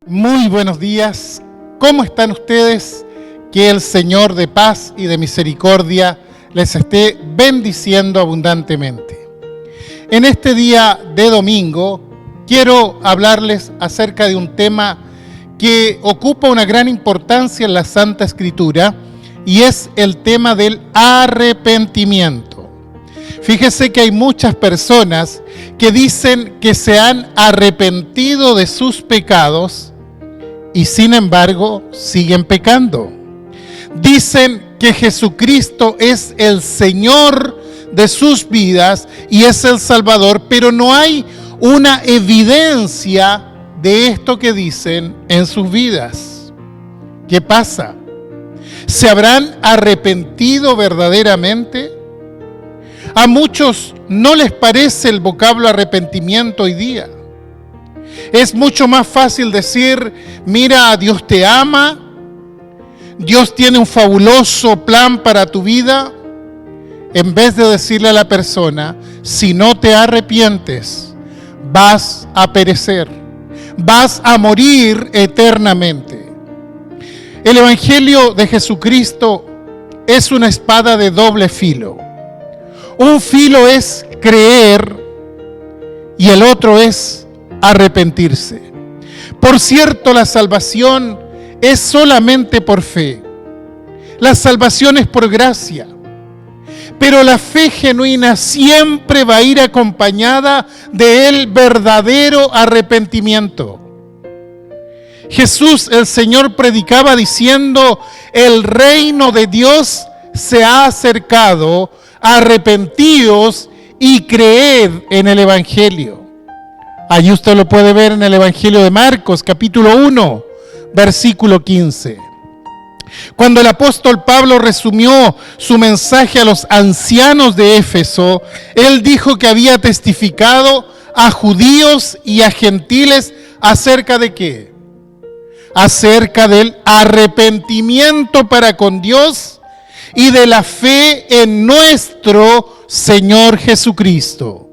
Muy buenos días, ¿cómo están ustedes? Que el Señor de paz y de misericordia les esté bendiciendo abundantemente. En este día de domingo quiero hablarles acerca de un tema que ocupa una gran importancia en la Santa Escritura y es el tema del arrepentimiento. Fíjese que hay muchas personas que dicen que se han arrepentido de sus pecados y sin embargo siguen pecando. Dicen que Jesucristo es el Señor de sus vidas y es el Salvador, pero no hay una evidencia de esto que dicen en sus vidas. ¿Qué pasa? ¿Se habrán arrepentido verdaderamente? A muchos no les parece el vocablo arrepentimiento hoy día. Es mucho más fácil decir, mira, Dios te ama, Dios tiene un fabuloso plan para tu vida, en vez de decirle a la persona, si no te arrepientes, vas a perecer, vas a morir eternamente. El Evangelio de Jesucristo es una espada de doble filo. Un filo es creer y el otro es arrepentirse. Por cierto, la salvación es solamente por fe. La salvación es por gracia. Pero la fe genuina siempre va a ir acompañada del verdadero arrepentimiento. Jesús, el Señor, predicaba diciendo, el reino de Dios se ha acercado, arrepentíos y creed en el Evangelio. Allí usted lo puede ver en el Evangelio de Marcos, capítulo 1, versículo 15. Cuando el apóstol Pablo resumió su mensaje a los ancianos de Éfeso, él dijo que había testificado a judíos y a gentiles acerca de ¿qué? Acerca del arrepentimiento para con Dios y de la fe en nuestro Señor Jesucristo.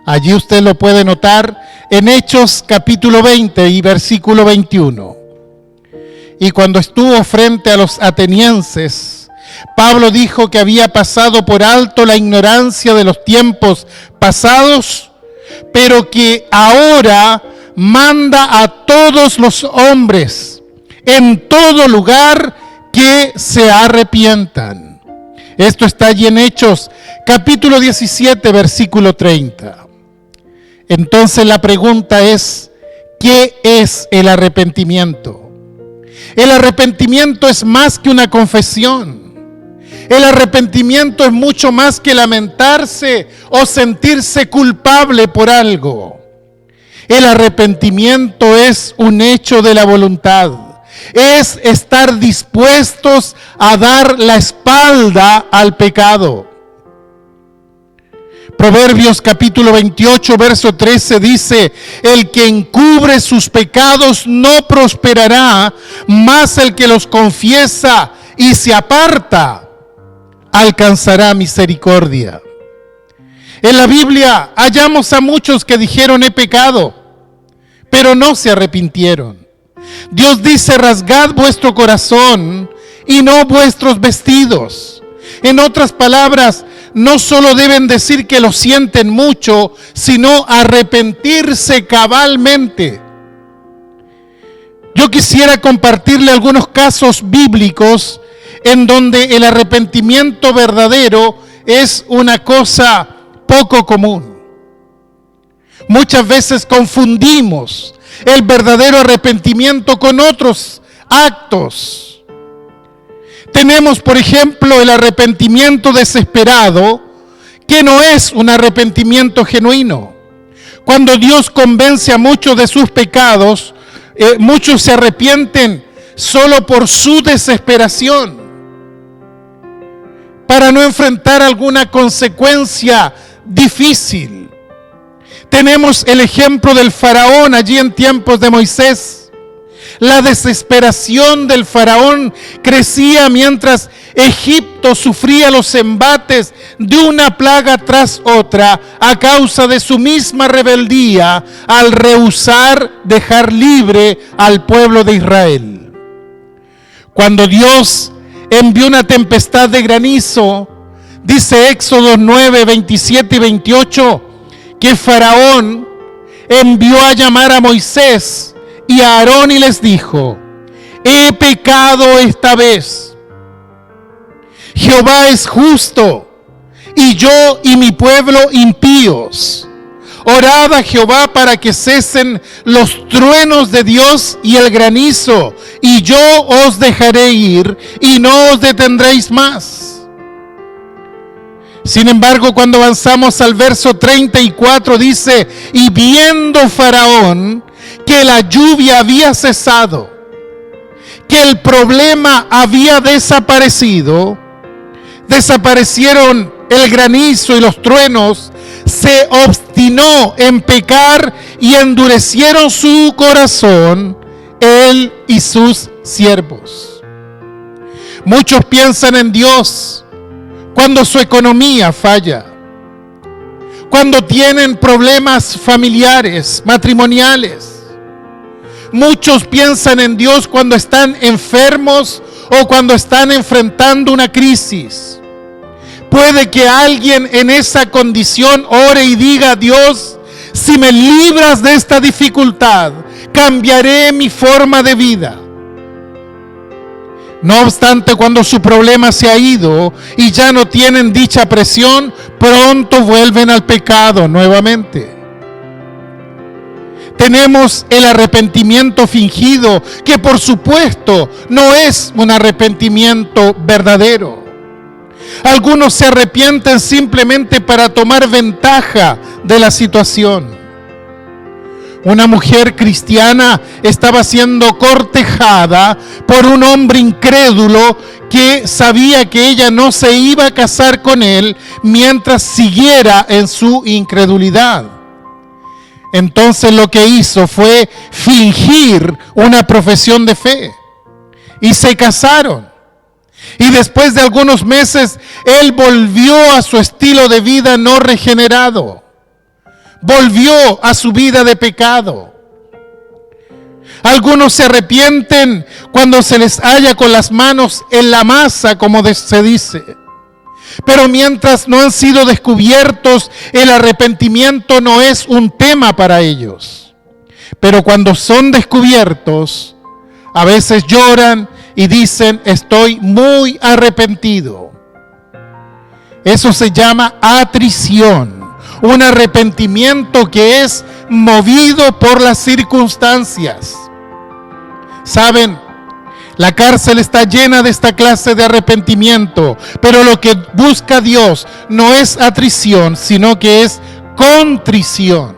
Allí usted lo puede notar en Hechos capítulo 20 y versículo 21. Y cuando estuvo frente a los atenienses, Pablo dijo que había pasado por alto la ignorancia de los tiempos pasados, pero que ahora manda a todos los hombres en todo lugar que se arrepientan. Esto está allí en Hechos capítulo 17, versículo 30. Entonces la pregunta es, ¿qué es el arrepentimiento? El arrepentimiento es más que una confesión. El arrepentimiento es mucho más que lamentarse o sentirse culpable por algo. El arrepentimiento es un hecho de la voluntad. Es estar dispuestos a dar la espalda al pecado. Proverbios capítulo 28, verso 13 dice, el que encubre sus pecados no prosperará, mas el que los confiesa y se aparta alcanzará misericordia. En la Biblia hallamos a muchos que dijeron he pecado, pero no se arrepintieron. Dios dice, rasgad vuestro corazón y no vuestros vestidos. En otras palabras, no solo deben decir que lo sienten mucho, sino arrepentirse cabalmente. Yo quisiera compartirle algunos casos bíblicos en donde el arrepentimiento verdadero es una cosa poco común. Muchas veces confundimos el verdadero arrepentimiento con otros actos. Tenemos, por ejemplo, el arrepentimiento desesperado, que no es un arrepentimiento genuino. Cuando Dios convence a muchos de sus pecados, muchos se arrepienten solo por su desesperación, para no enfrentar alguna consecuencia difícil. Tenemos el ejemplo del faraón allí en tiempos de Moisés. La desesperación del faraón crecía mientras Egipto sufría los embates de una plaga tras otra a causa de su misma rebeldía al rehusar dejar libre al pueblo de Israel. Cuando Dios envió una tempestad de granizo, dice Éxodo 9, 27 y 28, que Faraón envió a llamar a Moisés y a Aarón y les dijo: he pecado esta vez. Jehová es justo, y yo y mi pueblo impíos. Orad a Jehová para que cesen los truenos de Dios y el granizo, y yo os dejaré ir, y no os detendréis más. Sin embargo, cuando avanzamos al verso 34, dice: y viendo Faraón que la lluvia había cesado, que el problema había desaparecido, desaparecieron el granizo y los truenos, se obstinó en pecar y endurecieron su corazón, él y sus siervos. Muchos piensan en Dios cuando su economía falla, cuando tienen problemas familiares, matrimoniales. Muchos piensan en Dios cuando están enfermos o cuando están enfrentando una crisis. Puede que alguien en esa condición ore y diga: Dios, si me libras de esta dificultad, cambiaré mi forma de vida. No obstante, cuando su problema se ha ido y ya no tienen dicha presión, pronto vuelven al pecado nuevamente. Tenemos el arrepentimiento fingido, que por supuesto no es un arrepentimiento verdadero. Algunos se arrepienten simplemente para tomar ventaja de la situación. Una mujer cristiana estaba siendo cortejada por un hombre incrédulo que sabía que ella no se iba a casar con él mientras siguiera en su incredulidad. Entonces lo que hizo fue fingir una profesión de fe y se casaron. Y después de algunos meses, él volvió a su estilo de vida no regenerado. Volvió a su vida de pecado. Algunos se arrepienten cuando se les halla con las manos en la masa, como se dice. Pero mientras no han sido descubiertos, el arrepentimiento no es un tema para ellos. Pero cuando son descubiertos, a veces lloran y dicen: estoy muy arrepentido. Eso se llama atrición, un arrepentimiento que es movido por las circunstancias. ¿Saben? La cárcel está llena de esta clase de arrepentimiento, pero lo que busca Dios no es atrición, sino que es contrición.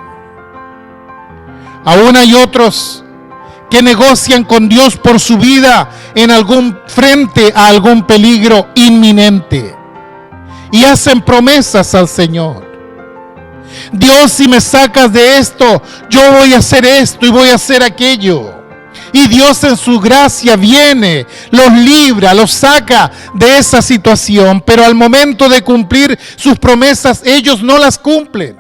Aún hay otros que negocian con Dios por su vida frente a algún peligro inminente y hacen promesas al Señor. Dios, si me sacas de esto, yo voy a hacer esto y voy a hacer aquello. Y Dios en su gracia viene, los libra, los saca de esa situación, pero al momento de cumplir sus promesas, ellos no las cumplen.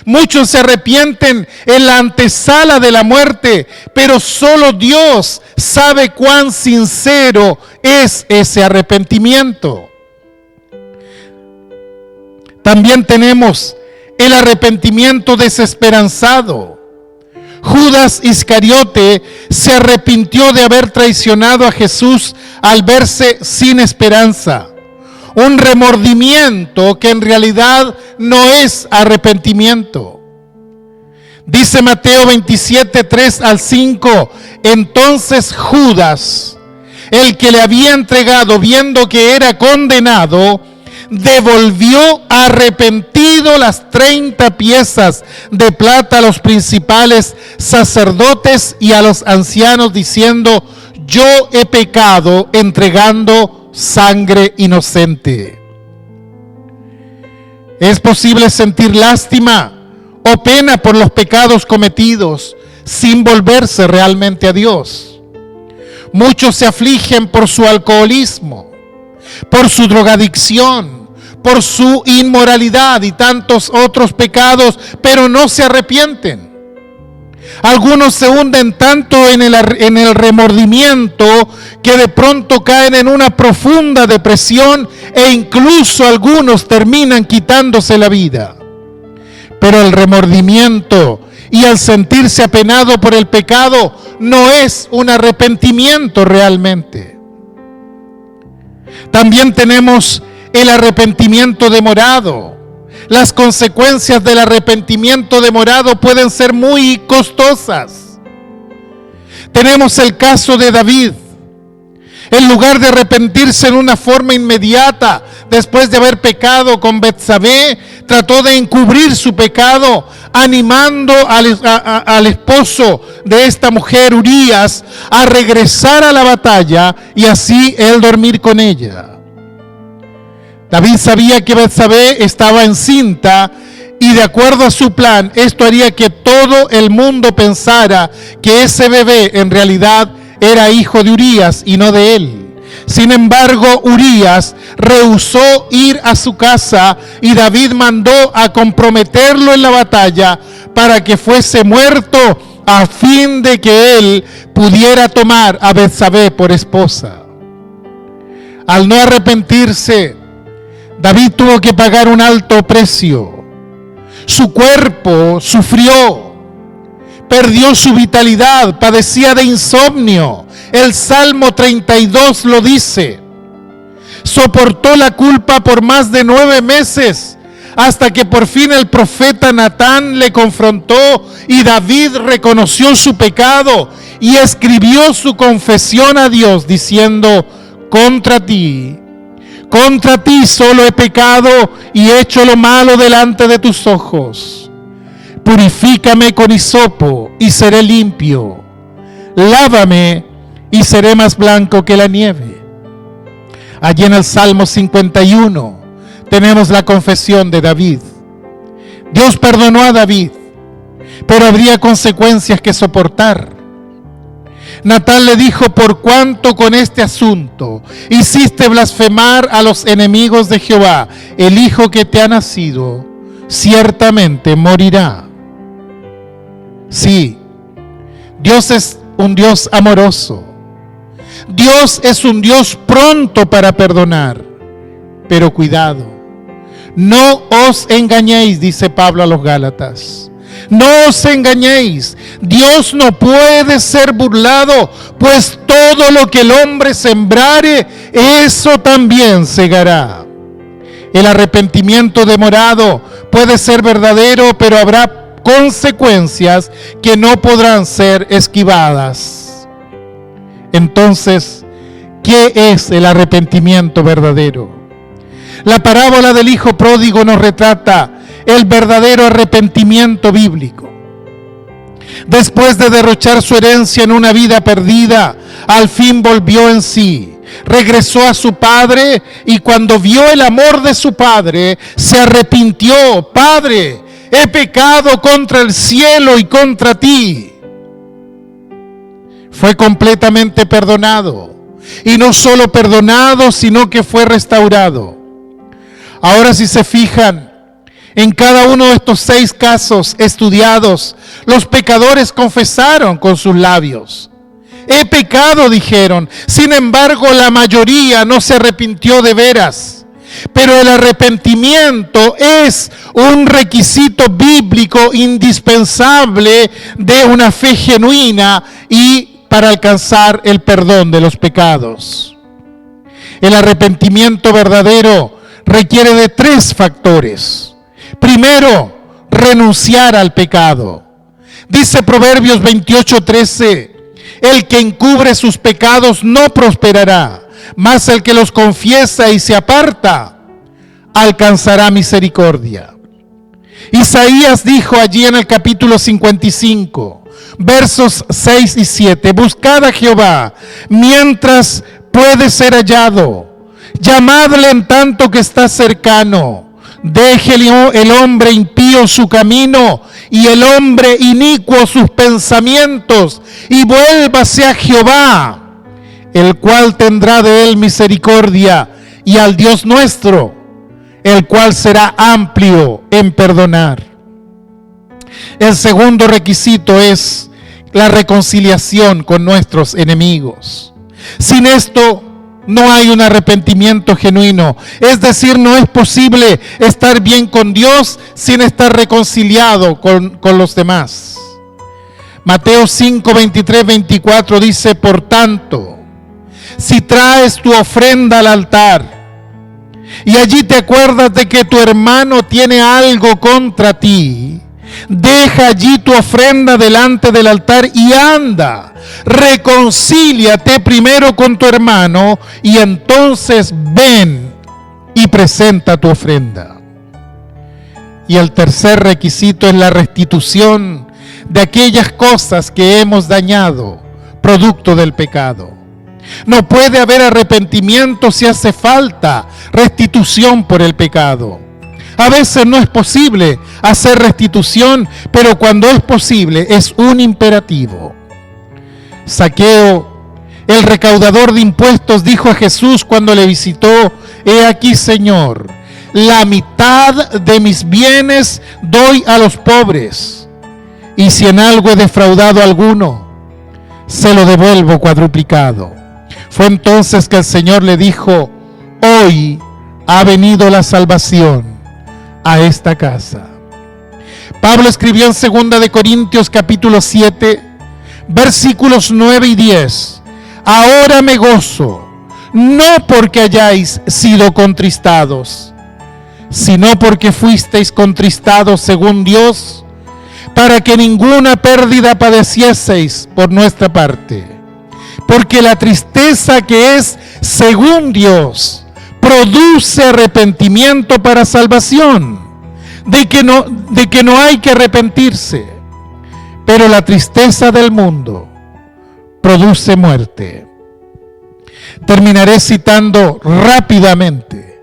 Muchos se arrepienten en la antesala de la muerte, pero solo Dios sabe cuán sincero es ese arrepentimiento. También tenemos el arrepentimiento desesperanzado. Judas Iscariote se arrepintió de haber traicionado a Jesús al verse sin esperanza. Un remordimiento que en realidad no es arrepentimiento. Dice Mateo 27, 3 al 5, entonces Judas, el que le había entregado, viendo que era condenado, devolvió arrepentido las 30 piezas de plata a los principales sacerdotes y a los ancianos, diciendo: yo he pecado entregando sangre inocente. Es posible sentir lástima o pena por los pecados cometidos sin volverse realmente a Dios. Muchos se afligen por su alcoholismo, por su drogadicción, por su inmoralidad y tantos otros pecados, pero no se arrepienten. Algunos se hunden tanto en el remordimiento que de pronto caen en una profunda depresión e incluso algunos terminan quitándose la vida. Pero el remordimiento y el sentirse apenado por el pecado no es un arrepentimiento realmente. También tenemos el arrepentimiento demorado. Las consecuencias del arrepentimiento demorado pueden ser muy costosas. Tenemos el caso de David. En lugar de arrepentirse en una forma inmediata, después de haber pecado con Betsabé, trató de encubrir su pecado, animando al esposo de esta mujer, Urías, a regresar a la batalla y así él dormir con ella. David sabía que Betsabé estaba encinta y de acuerdo a su plan, esto haría que todo el mundo pensara que ese bebé en realidad era hijo de Urías y no de él. Sin embargo, Urías rehusó ir a su casa y David mandó a comprometerlo en la batalla para que fuese muerto a fin de que él pudiera tomar a Betsabé por esposa. Al no arrepentirse, David tuvo que pagar un alto precio. Su cuerpo sufrió, perdió su vitalidad, padecía de insomnio. El Salmo 32 lo dice. Soportó la culpa por más de 9 meses, hasta que por fin el profeta Natán le confrontó y David reconoció su pecado y escribió su confesión a Dios diciendo: contra ti solo he pecado y hecho lo malo delante de tus ojos. Purifícame con hisopo y seré limpio. Lávame y seré más blanco que la nieve. Allí en el Salmo 51 tenemos la confesión de David. Dios perdonó a David, pero habría consecuencias que soportar. Natán le dijo: por cuanto con este asunto hiciste blasfemar a los enemigos de Jehová, el hijo que te ha nacido ciertamente morirá. Sí, Dios es un Dios amoroso. Dios es un Dios pronto para perdonar. Pero cuidado, no os engañéis, dice Pablo a los Gálatas. No os engañéis, Dios no puede ser burlado, pues todo lo que el hombre sembrare, eso también segará. El arrepentimiento demorado puede ser verdadero, pero habrá consecuencias que no podrán ser esquivadas. Entonces, ¿qué es el arrepentimiento verdadero? La parábola del hijo pródigo nos retrata el verdadero arrepentimiento bíblico. Después de derrochar su herencia en una vida perdida, al fin volvió en sí, regresó a su padre y cuando vio el amor de su padre, se arrepintió. Padre, he pecado contra el cielo y contra ti. Fue completamente perdonado. Y no solo perdonado, sino que fue restaurado. Ahora, si se fijan, en cada uno de estos 6 casos estudiados, los pecadores confesaron con sus labios. He pecado, dijeron. Sin embargo, la mayoría no se arrepintió de veras. Pero el arrepentimiento es un requisito bíblico indispensable de una fe genuina y para alcanzar el perdón de los pecados. El arrepentimiento verdadero requiere de 3 factores. Primero, renunciar al pecado. Dice Proverbios 28:13, el que encubre sus pecados no prosperará, mas el que los confiesa y se aparta, alcanzará misericordia. Isaías dijo allí en el capítulo 55, versos 6 y 7, buscad a Jehová mientras puede ser hallado, llamadle en tanto que está cercano. Deje el hombre impío su camino y el hombre inicuo sus pensamientos, y vuélvase a Jehová, el cual tendrá de él misericordia, y al Dios nuestro, el cual será amplio en perdonar. El segundo requisito es la reconciliación con nuestros enemigos. Sin esto no hay un arrepentimiento genuino. Es decir, no es posible estar bien con Dios sin estar reconciliado con los demás. Mateo 5, 23, 24 dice: por tanto, si traes tu ofrenda al altar y allí te acuerdas de que tu hermano tiene algo contra ti, deja allí tu ofrenda delante del altar y anda, reconcíliate primero con tu hermano y entonces ven y presenta tu ofrenda. Y el tercer requisito es la restitución de aquellas cosas que hemos dañado, producto del pecado. No puede haber arrepentimiento si hace falta restitución por el pecado. A veces no es posible hacer restitución, pero cuando es posible es un imperativo. Zaqueo, el recaudador de impuestos, dijo a Jesús cuando le visitó: he aquí, Señor, la mitad de mis bienes doy a los pobres, y si en algo he defraudado a alguno, se lo devuelvo cuadruplicado. Fue entonces que el Señor le dijo: hoy ha venido la salvación a esta casa. Pablo escribió en 2 de Corintios capítulo 7, versículos 9 y 10: ahora me gozo, no porque hayáis sido contristados, sino porque fuisteis contristados según Dios, para que ninguna pérdida padecieseis por nuestra parte. Porque la tristeza que es según Dios produce arrepentimiento para salvación, de que no hay que arrepentirse. Pero la tristeza del mundo produce muerte. Terminaré citando rápidamente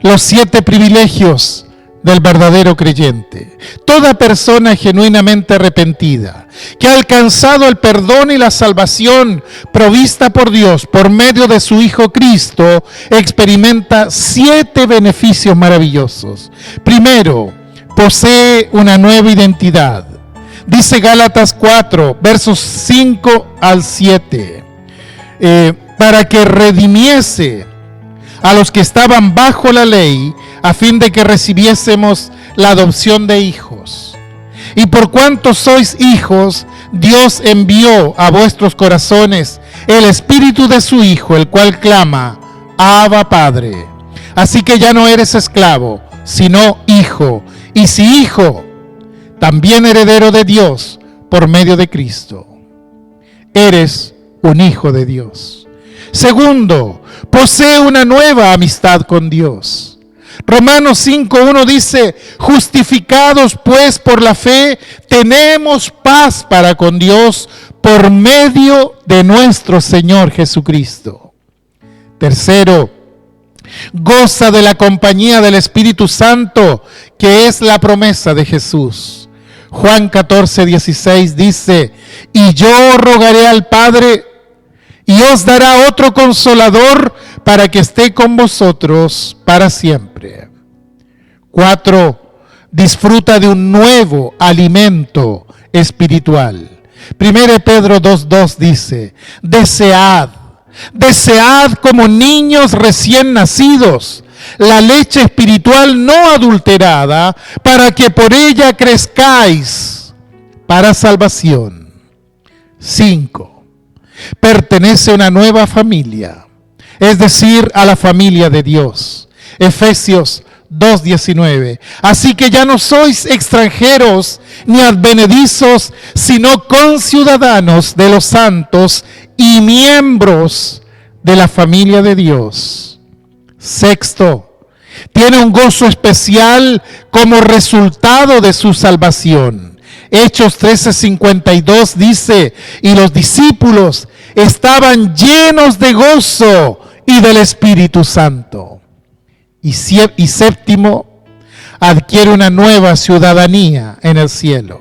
los 7 privilegios del verdadero creyente. Toda persona genuinamente arrepentida, que ha alcanzado el perdón y la salvación provista por Dios por medio de su Hijo Cristo, experimenta 7 beneficios maravillosos. Primero, posee una nueva identidad. Dice Gálatas 4, versos 5 al 7, para que redimiese a los que estaban bajo la ley, a fin de que recibiésemos la adopción de hijos. Y por cuanto sois hijos, Dios envió a vuestros corazones el Espíritu de su Hijo, el cual clama: Abba, Padre. Así que ya no eres esclavo, sino hijo. Y si hijo, también heredero de Dios por medio de Cristo. Eres un hijo de Dios. Segundo, posee una nueva amistad con Dios. Romanos 5:1 dice: justificados pues por la fe, tenemos paz para con Dios por medio de nuestro Señor Jesucristo. Tercero, goza de la compañía del Espíritu Santo, que es la promesa de Jesús. Juan 14:16 dice: y yo rogaré al Padre, y os dará otro consolador para que esté con vosotros para siempre. 4. Disfruta de un nuevo alimento espiritual. 1 Pedro 2:2 dice: desead como niños recién nacidos la leche espiritual no adulterada, para que por ella crezcáis para salvación. 5. Pertenece a una nueva familia, es decir, a la familia de Dios. Efesios 2:19. Así que ya no sois extranjeros ni advenedizos, sino conciudadanos de los santos y miembros de la familia de Dios. 6. Tiene un gozo especial como resultado de su salvación. Hechos 13:52 dice: y los discípulos estaban llenos de gozo y del Espíritu Santo. Y 7, adquiere una nueva ciudadanía en el cielo.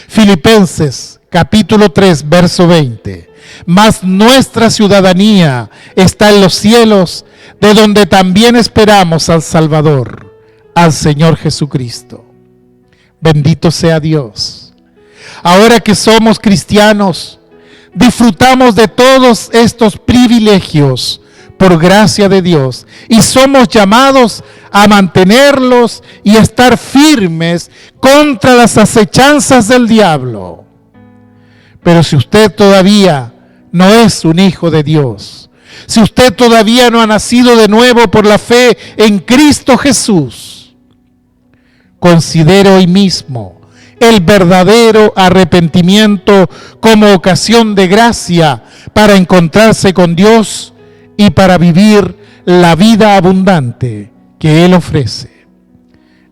Filipenses capítulo 3, verso 20. Mas nuestra ciudadanía está en los cielos, de donde también esperamos al Salvador, al Señor Jesucristo. Bendito sea Dios. Ahora que somos cristianos, disfrutamos de todos estos privilegios por gracia de Dios y somos llamados a mantenerlos y estar firmes contra las acechanzas del diablo. Pero si usted todavía no es un hijo de Dios, si usted todavía no ha nacido de nuevo por la fe en Cristo Jesús, considere hoy mismo el verdadero arrepentimiento como ocasión de gracia para encontrarse con Dios y para vivir la vida abundante que Él ofrece.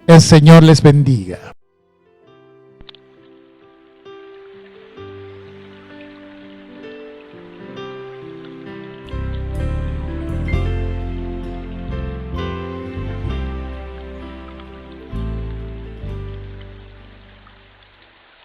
El Señor les bendiga.